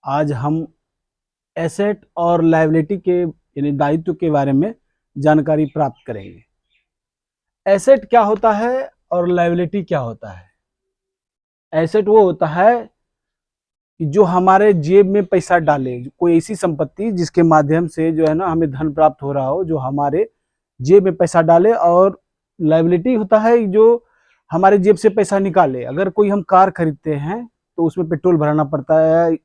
आज हम एसेट और लायबिलिटी के यानी दायित्व के बारे में जानकारी प्राप्त करेंगे। एसेट क्या होता है और लायबिलिटी क्या होता है? एसेट वो होता है कि जो हमारे जेब में पैसा डाले, कोई ऐसी संपत्ति जिसके माध्यम से जो है ना हमें धन प्राप्त हो रहा हो, जो हमारे जेब में पैसा डाले। और लायबिलिटी होता है जो हमारे जेब से पैसा निकाले। अगर कोई हम कार खरीदते हैं तो उसमें पेट्रोल भराना पड़ता है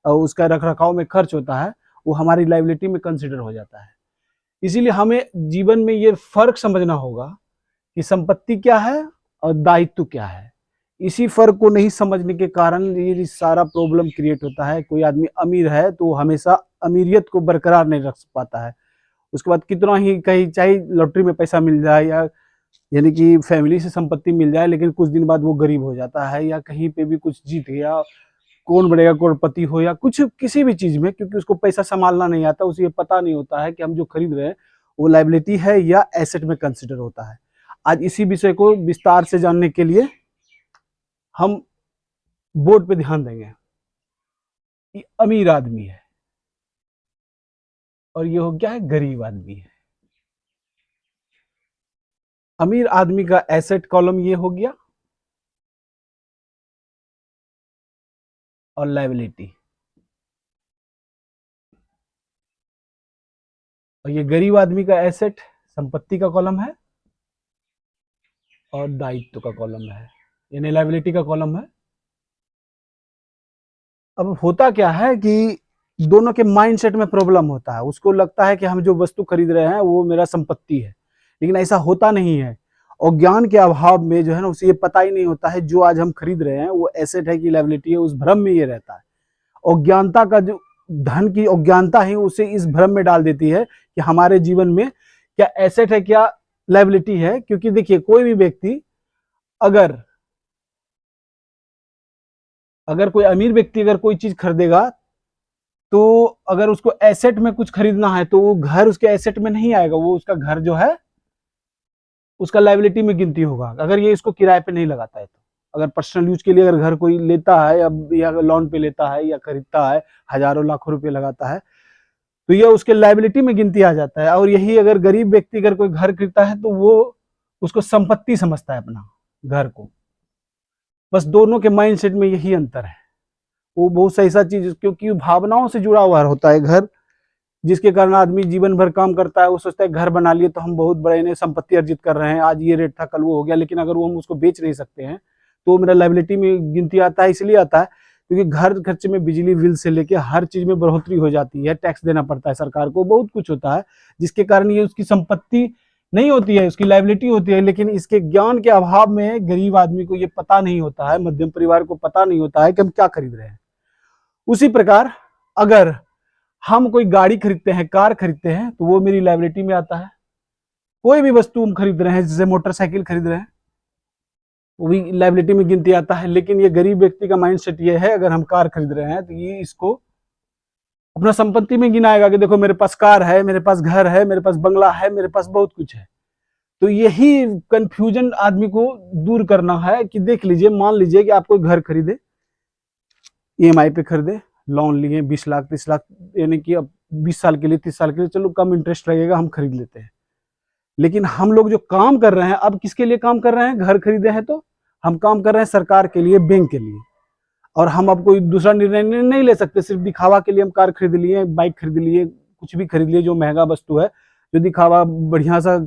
और उसका रख रखाव में खर्च होता है, वो हमारी लायबिलिटी में कंसिडर हो जाता है। इसीलिए हमें जीवन में ये फर्क समझना होगा कि संपत्ति क्या है और दायित्व क्या है। इसी फर्क को नहीं समझने के कारण ये सारा प्रॉब्लम क्रिएट होता है। कोई आदमी अमीर है तो हमेशा अमीरियत को बरकरार नहीं रख पाता है। उसके बाद कितना ही कहीं चाहे लॉटरी में पैसा मिल जाए या यानी कि फैमिली से संपत्ति मिल जाए, लेकिन कुछ दिन बाद वो गरीब हो जाता है, या कहीं पे भी कुछ जीत गया, कौन बनेगा करोड़पति हो या कुछ किसी भी चीज में, क्योंकि उसको पैसा संभालना नहीं आता, उसे ये पता नहीं होता है कि हम जो खरीद रहे हैं वो लायबिलिटी है या एसेट में कंसिडर होता है। आज इसी विषय को विस्तार से जानने के लिए हम बोर्ड पे ध्यान देंगे। ये अमीर आदमी है और ये हो क्या है, गरीब आदमी है। अमीर आदमी का एसेट कॉलम ये हो गया और लायबिलिटी, और ये गरीब आदमी का एसेट संपत्ति का कॉलम है और दायित्व का कॉलम है, यानी लायबिलिटी का कॉलम है। अब होता क्या है कि दोनों के माइंडसेट में प्रॉब्लम होता है। उसको लगता है कि हम जो वस्तु खरीद रहे हैं वो मेरा संपत्ति है, लेकिन ऐसा होता नहीं है। और ज्ञान के अभाव में जो है ना उसे ये पता ही नहीं होता है जो आज हम खरीद रहे हैं वो एसेट है कि लायबिलिटी है। उस भ्रम में ये रहता है। अज्ञानता का जो धन की अज्ञानता है उसे इस भ्रम में डाल देती है कि हमारे जीवन में क्या एसेट है क्या लायबिलिटी है। क्योंकि देखिए, कोई भी व्यक्ति अगर कोई अमीर व्यक्ति अगर कोई चीज खरीदेगा तो अगर उसको एसेट में कुछ खरीदना है तो वो घर उसके एसेट में नहीं आएगा, वो उसका घर जो है उसका लायबिलिटी में गिनती होगा, अगर ये इसको किराए पे नहीं लगाता है तो। अगर पर्सनल यूज के लिए अगर घर कोई लेता है या लोन पे लेता है या खरीदता है, हजारों लाखों रुपए लगाता है, तो ये उसके लायबिलिटी में गिनती आ जाता है। और यही अगर गरीब व्यक्ति अगर कोई घर खरीदता है तो वो उसको संपत्ति समझता है, अपना घर को। बस दोनों के माइंडसेट में यही अंतर है। वो बहुत सा ऐसा चीज, क्योंकि भावनाओं से जुड़ा हुआ होता है घर, जिसके कारण आदमी जीवन भर काम करता है। वो सोचता है घर बना लिए तो हम बहुत बड़े ने संपत्ति अर्जित कर रहे हैं, आज ये रेट था कल वो हो गया, लेकिन अगर वो हम उसको बेच नहीं सकते हैं तो मेरा लायबिलिटी में गिनती आता है। इसलिए आता है क्योंकि घर खर्चे में बिजली बिल से लेके हर चीज में बढ़ोतरी हो जाती है, टैक्स देना पड़ता है सरकार को, बहुत कुछ होता है, जिसके कारण ये उसकी संपत्ति नहीं होती है, उसकी लायबिलिटी होती है। लेकिन इसके ज्ञान के अभाव में गरीब आदमी को ये पता नहीं होता है, मध्यम परिवार को पता नहीं होता है कि हम क्या खरीद रहे हैं। उसी प्रकार अगर हम कोई गाड़ी खरीदते हैं, कार खरीदते हैं, तो वो मेरी लायबिलिटी में आता है। कोई भी वस्तु हम खरीद रहे हैं, जैसे मोटरसाइकिल खरीद रहे हैं, वो भी लायबिलिटी में गिनती आता है। लेकिन ये गरीब व्यक्ति का माइंडसेट ये है, अगर हम कार खरीद रहे हैं तो ये इसको अपना संपत्ति में गिनाएगा कि देखो मेरे पास कार है, मेरे पास घर है, मेरे पास बंगला है, मेरे पास बहुत कुछ है। तो यही कंफ्यूजन आदमी को दूर करना है कि देख लीजिए, मान लीजिए कि आप कोई घर खरीदे, ईएमआई पे खरीदे, लोन लिए 20 लाख 30 लाख, यानी कि अब 20 साल के लिए 30 साल के लिए, चलो कम इंटरेस्ट लगेगा, हम खरीद लेते हैं। लेकिन हम लोग जो काम कर रहे हैं, अब किसके लिए काम कर रहे हैं? घर खरीदे हैं तो हम काम कर रहे हैं सरकार के लिए, बैंक के लिए। और हम अब कोई दूसरा निर्णय नहीं ले सकते। सिर्फ दिखावा के लिए हम कार खरीद लिए, बाइक खरीद लिए, कुछ भी खरीद लिए जो महंगा वस्तु है, जो दिखावा, बढ़िया सा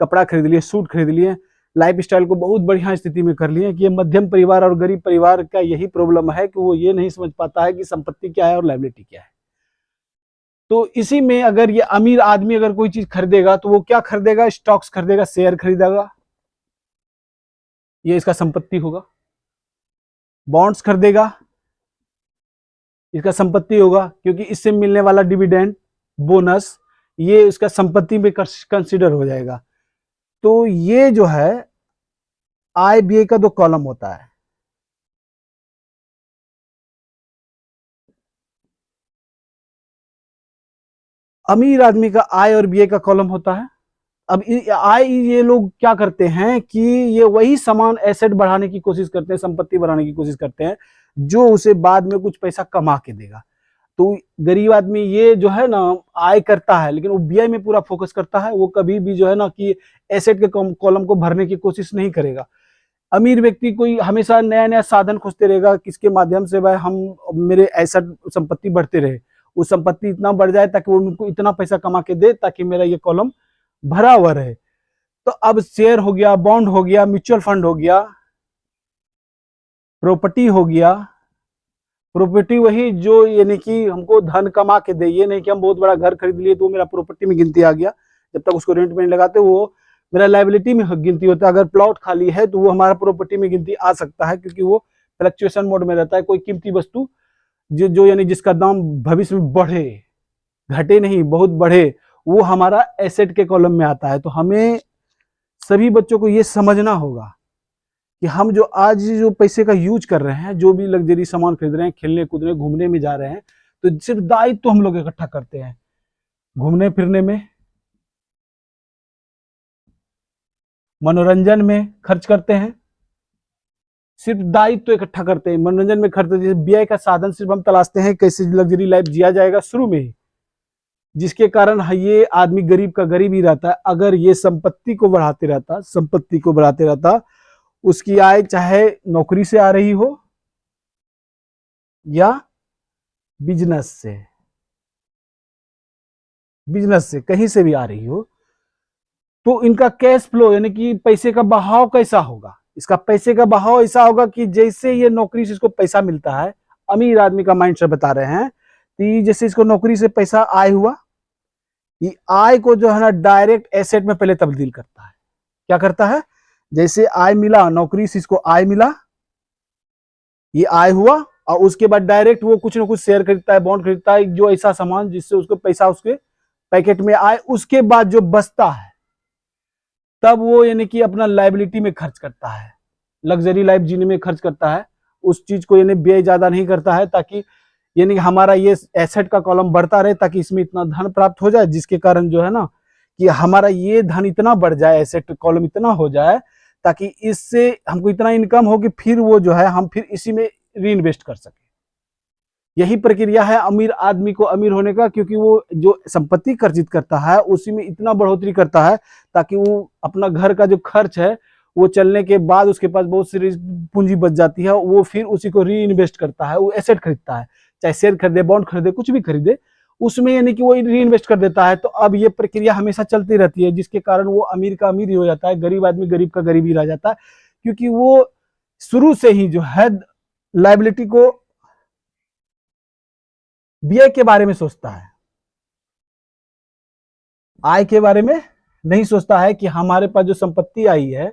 कपड़ा खरीद लिए, सूट खरीद लिए, लाइफ स्टाइल को बहुत बढ़िया स्थिति में कर लिए। कि ये मध्यम परिवार और गरीब परिवार का यही प्रॉब्लम है कि वो ये नहीं समझ पाता है कि संपत्ति क्या है और लायबिलिटी क्या है। तो इसी में अगर ये अमीर आदमी अगर कोई चीज खरीदेगा तो वो क्या खरीदेगा? स्टॉक्स खरीदेगा, शेयर खरीदेगा, ये इसका संपत्ति होगा। बॉन्ड्स खरीदेगा, इसका संपत्ति होगा, क्योंकि इससे मिलने वाला डिविडेंड, बोनस, ये इसका संपत्ति में कंसीडर हो जाएगा। तो ये जो है आय व्यय का दो कॉलम होता है। अमीर आदमी का आय और व्यय का कॉलम होता है। अब आय, ये लोग क्या करते हैं कि ये वही सामान एसेट बढ़ाने की कोशिश करते हैं, संपत्ति बढ़ाने की कोशिश करते हैं, जो उसे बाद में कुछ पैसा कमा के देगा। तो गरीब आदमी ये जो है ना आय करता है, लेकिन वो बीआई में पूरा फोकस करता है। वो कभी भी जो है ना कि एसेट के कॉलम को भरने की कोशिश नहीं करेगा। अमीर व्यक्ति कोई हमेशा नया नया साधन खोजते रहेगा, किसके माध्यम से भाई हम मेरे ऐसा संपत्ति बढ़ते रहे, वो संपत्ति इतना बढ़ जाए ताकि वो उनको इतना पैसा कमा के दे ताकि मेरा ये कॉलम भरा हुआ रहे। तो अब शेयर हो गया, बॉन्ड हो गया, म्यूचुअल फंड हो गया, प्रॉपर्टी हो गया। प्रॉपर्टी वही जो यानी कि हमको धन कमा के दे, ये नहीं कि हम बहुत बड़ा घर खरीद लिए तो वो मेरा प्रॉपर्टी में गिनती आ गया, जब तक उसको रेंट में नहीं लगाते वो मेरा लायबिलिटी में गिनती होता है। अगर प्लॉट खाली है तो वो हमारा प्रॉपर्टी में गिनती आ सकता है, क्योंकि वो फ्लक्चुएशन मोड में रहता है। कोई कीमती वस्तु जो यानी जिसका दाम भविष्य में बढ़े, घटे नहीं, बहुत बढ़े, वो हमारा एसेट के कॉलम में आता है। तो हमें सभी बच्चों को ये समझना होगा कि हम जो आज जो पैसे का यूज कर रहे हैं, जो भी लग्जरी सामान खरीद रहे हैं, खेलने कूदने घूमने में जा रहे हैं, तो सिर्फ दायित्व तो हम लोग इकट्ठा करते हैं। घूमने फिरने में, मनोरंजन में खर्च करते हैं, सिर्फ दायित्व तो इकट्ठा करते हैं, मनोरंजन में खर्च। जैसे बीआई का साधन सिर्फ हम तलाशते हैं कैसे लग्जरी लाइफ जिया जाएगा शुरू में ही, जिसके कारण ये आदमी गरीब का गरीब ही रहता है। अगर ये संपत्ति को बढ़ाते रहता, उसकी आय चाहे नौकरी से आ रही हो या बिजनेस से कहीं से भी आ रही हो, तो इनका कैश फ्लो यानी कि पैसे का बहाव कैसा होगा? इसका पैसे का बहाव ऐसा होगा कि जैसे ये नौकरी से इसको पैसा मिलता है, अमीर आदमी का माइंड से बता रहे हैं कि जैसे इसको नौकरी से पैसा आय हुआ, ये आय को जो है ना डायरेक्ट एसेट में पहले तब्दील करता है। क्या करता है? जैसे आय मिला, नौकरी से इसको आय मिला, ये आय हुआ, और उसके बाद डायरेक्ट वो कुछ ना कुछ शेयर खरीदता है, बॉन्ड खरीदता है, जो ऐसा सामान जिससे उसको पैसा उसके पैकेट में आए। उसके बाद जो बचता है तब वो यानी कि अपना लायबिलिटी में खर्च करता है, लग्जरी लाइफ जीने में खर्च करता है। उस चीज को यानी व्यय ज्यादा नहीं करता है, ताकि यानी हमारा ये एसेट का कॉलम बढ़ता रहे, ताकि इसमें इतना धन प्राप्त हो जाए, जिसके कारण जो है ना कि हमारा ये धन इतना बढ़ जाए, एसेट कॉलम इतना हो जाए, ताकि इससे हमको इतना इनकम हो कि फिर वो जो है हम फिर इसी में री इन्वेस्ट कर सके। यही प्रक्रिया है अमीर आदमी को अमीर होने का, क्योंकि वो जो संपत्ति अर्जित करता है उसी में इतना बढ़ोतरी करता है ताकि वो अपना घर का जो खर्च है वो चलने के बाद उसके पास बहुत सी पूंजी बच जाती है, वो फिर उसी को री इन्वेस्ट करता है, वो एसेट खरीदता है, चाहे शेयर खरीदे, बॉन्ड खरीदे, कुछ भी खरीदे, उसमें यानी कि वो री इन्वेस्ट कर देता है। तो अब ये प्रक्रिया हमेशा चलती रहती है, जिसके कारण वो अमीर का अमीर ही हो जाता है, गरीब आदमी गरीब का गरीब ही रह जाता है, क्योंकि वो शुरू से ही जो है लायबिलिटी को बीआई के बारे में सोचता है, आय के बारे में नहीं सोचता है कि हमारे पास जो संपत्ति आई है,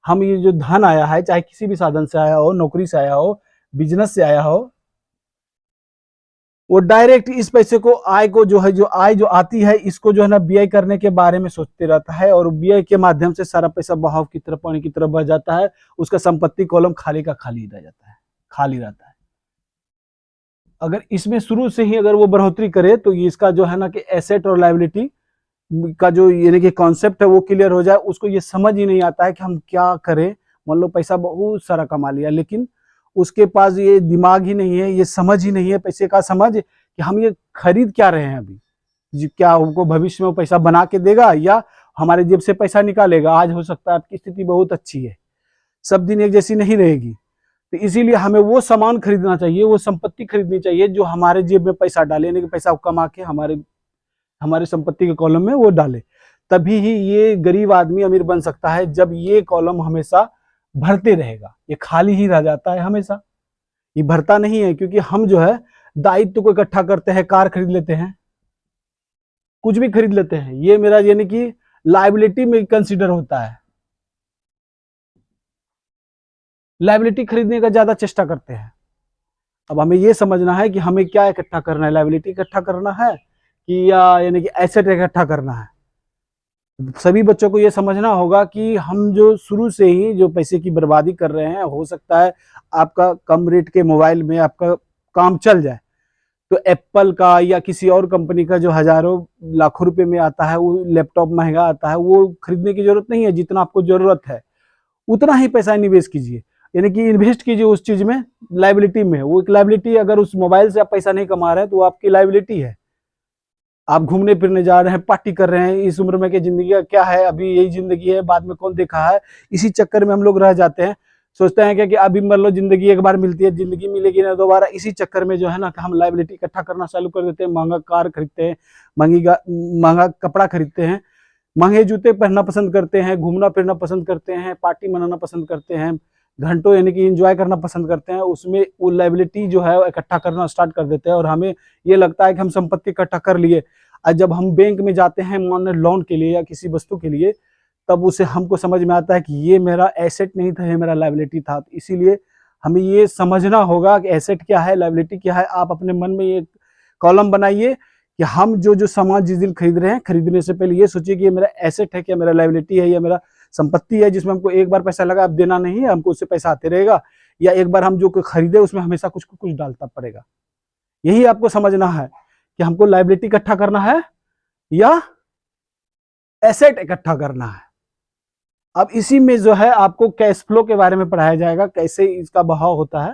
हम ये जो धन आया है, चाहे किसी भी साधन से आया हो, नौकरी से आया हो, बिजनेस से आया हो, वो डायरेक्ट इस पैसे को आय को जो है जो आय जो आती है इसको जो है ना बीआई करने के बारे में सोचते रहता है, और बीआई के माध्यम से सारा पैसा बहाव की तरफ, पानी की तरफ बह जाता है। उसका संपत्ति कॉलम खाली का खाली रह जाता है, खाली रहता है। अगर इसमें शुरू से ही अगर वो बढ़ोतरी करे तो इसका जो है ना कि एसेट और लायबिलिटी का जो यानी कि कॉन्सेप्ट है वो क्लियर हो जाए। उसको ये समझ ही नहीं आता है कि हम क्या करें। मान लो पैसा बहुत सारा कमा लिया, लेकिन उसके पास ये दिमाग ही नहीं है, ये समझ ही नहीं है पैसे का समझ कि हम ये खरीद क्या रहे हैं अभी, क्या हमको भविष्य में पैसा बना के देगा या हमारे जेब से पैसा निकालेगा। आज हो सकता है आपकी स्थिति बहुत अच्छी है, सब दिन एक जैसी नहीं रहेगी, तो इसीलिए हमें वो सामान खरीदना चाहिए, वो संपत्ति खरीदनी चाहिए जो हमारे जेब में पैसा डाले, यानी कि पैसा कमा के हमारे संपत्ति के कॉलम में वो डाले। तभी ही ये गरीब आदमी अमीर बन सकता है, जब ये कॉलम हमेशा भरते रहेगा। ये खाली ही रह जाता है हमेशा, ये भरता नहीं है, क्योंकि हम जो है दायित्व को इकट्ठा करते हैं, कार खरीद लेते हैं, कुछ भी खरीद लेते हैं, ये मेरा यानी कि लायबिलिटी में कंसीडर होता है। लायबिलिटी खरीदने का ज्यादा चेष्टा करते हैं। अब हमें ये समझना है कि हमें क्या इकट्ठा करना है, लायबिलिटी इकट्ठा करना है कि या यानी कि एसेट इकट्ठा करना है। सभी बच्चों को ये समझना होगा कि हम जो शुरू से ही जो पैसे की बर्बादी कर रहे हैं, हो सकता है आपका कम रेट के मोबाइल में आपका काम चल जाए, तो एप्पल का या किसी और कंपनी का जो हजारों लाखों रुपए में आता है, वो लैपटॉप महंगा आता है, वो खरीदने की जरूरत नहीं है। जितना आपको जरूरत है उतना ही पैसा निवेश कीजिए। यानी कि इन्वेस्ट कीजिए उस चीज में, लाइबिलिटी में। वो एक लाइबिलिटी, अगर उस मोबाइल से आप पैसा नहीं कमा रहे हैं तो वो आपकी लाइबिलिटी है। आप घूमने फिरने जा रहे हैं, पार्टी कर रहे हैं, इस उम्र में की जिंदगी का क्या है, अभी यही जिंदगी है, बाद में कौन देखा है, इसी चक्कर में हम लोग रह जाते हैं। सोचते हैं क्या कि अभी मान लो जिंदगी एक बार मिलती है, जिंदगी मिलेगी ना दोबारा, इसी चक्कर में जो है ना हम लाइबिलिटी इकट्ठा करना चालू कर देते हैं। महंगा कार खरीदते हैं, महंगा कपड़ा खरीदते हैं, महंगे जूते पहनना पसंद करते हैं, घूमना फिरना पसंद करते हैं, पार्टी मनाना पसंद करते हैं, घंटों यानी कि एंजॉय करना पसंद करते हैं। उसमें वो लाइबिलिटी जो है इकट्ठा करना स्टार्ट कर देते हैं और हमें ये लगता है कि हम संपत्ति इकट्ठा कर लिए। और जब हम बैंक में जाते हैं मान लोन के लिए या किसी वस्तु के लिए, तब उसे हमको समझ में आता है कि ये मेरा एसेट नहीं था, ये मेरा लाइबिलिटी था। तो इसीलिए हमें ये समझना होगा कि एसेट क्या है, लाइबिलिटी क्या है। आप अपने मन में ये कॉलम बनाइए कि हम जो सामान जिस दिन खरीद रहे हैं, खरीदने से पहले ये सोचिए कि ये मेरा एसेट है, क्या मेरा लाइबिलिटी है, या मेरा संपत्ति है जिसमें हमको एक बार पैसा लगा अब देना नहीं है, हमको उससे पैसा आते रहेगा, या एक बार हम जो खरीदे उसमें हमेशा कुछ कुछ डालता पड़ेगा। यही आपको समझना है कि हमको लाइबिलिटी इकट्ठा करना है या एसेट इकट्ठा करना है। अब इसी में जो है आपको कैश फ्लो के बारे में पढ़ाया जाएगा, कैसे इसका बहाव होता है।